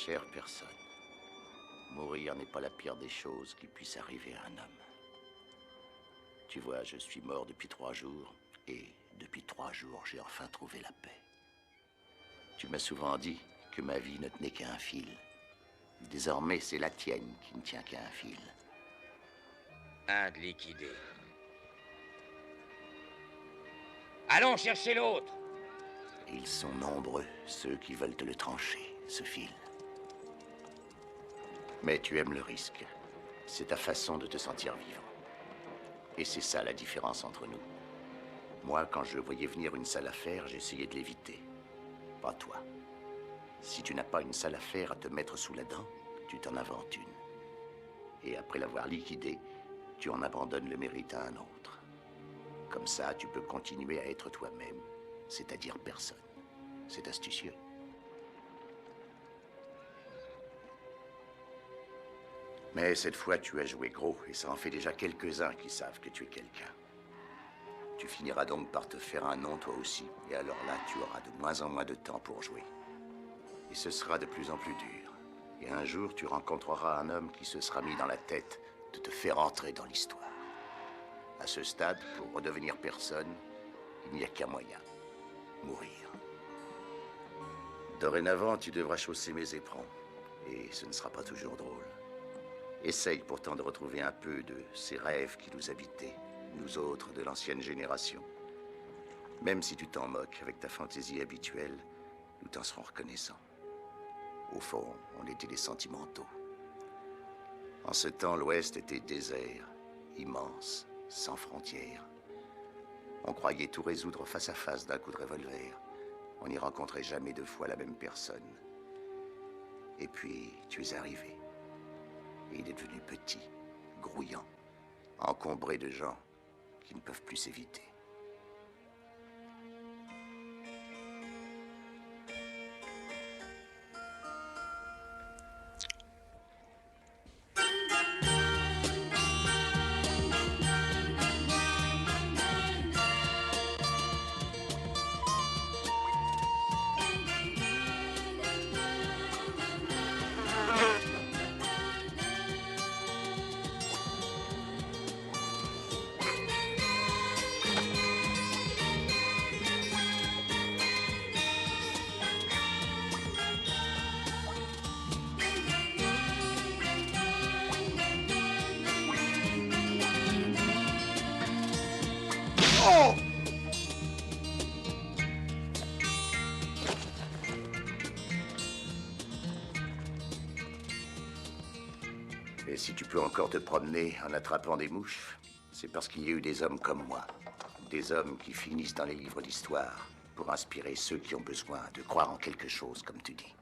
Chère personne, mourir n'est pas la pire des choses qui puisse arriver à un homme. Tu vois, je suis mort depuis 3 jours, et depuis 3 jours, j'ai enfin trouvé la paix. Tu m'as souvent dit que ma vie ne tenait qu'à un fil. Désormais, c'est la tienne qui ne tient qu'à un fil. Un de liquidé. Allons chercher l'autre. Ils sont nombreux, ceux qui veulent te le trancher, ce fil. Mais tu aimes le risque. C'est ta façon de te sentir vivant. Et c'est ça la différence entre nous. Moi, quand je voyais venir une sale affaire, j'essayais de l'éviter. Pas toi. Si tu n'as pas une sale affaire à te mettre sous la dent, tu t'en inventes une. Et après l'avoir liquidée, tu en abandonnes le mérite à un autre. Comme ça, tu peux continuer à être toi-même, c'est-à-dire personne. C'est astucieux. Mais cette fois, tu as joué gros, et ça en fait déjà quelques-uns qui savent que tu es quelqu'un. Tu finiras donc par te faire un nom toi aussi, et alors là, tu auras de moins en moins de temps pour jouer. Et ce sera de plus en plus dur. Et un jour, tu rencontreras un homme qui se sera mis dans la tête de te faire entrer dans l'histoire. À ce stade, pour redevenir personne, il n'y a qu'un moyen, mourir. Dorénavant, tu devras chausser mes éperons, et ce ne sera pas toujours drôle. Essaye pourtant de retrouver un peu de ces rêves qui nous habitaient, nous autres de l'ancienne génération. Même si tu t'en moques avec ta fantaisie habituelle, nous t'en serons reconnaissants. Au fond, on était des sentimentaux. En ce temps, l'Ouest était désert, immense, sans frontières. On croyait tout résoudre face à face d'un coup de revolver. On n'y rencontrait jamais 2 fois la même personne. Et puis, tu es arrivé. Et il est devenu petit, grouillant, encombré de gens qui ne peuvent plus s'éviter. Et si tu peux encore te promener en attrapant des mouches, c'est parce qu'il y a eu des hommes comme moi. Des hommes qui finissent dans les livres d'histoire pour inspirer ceux qui ont besoin de croire en quelque chose, comme tu dis.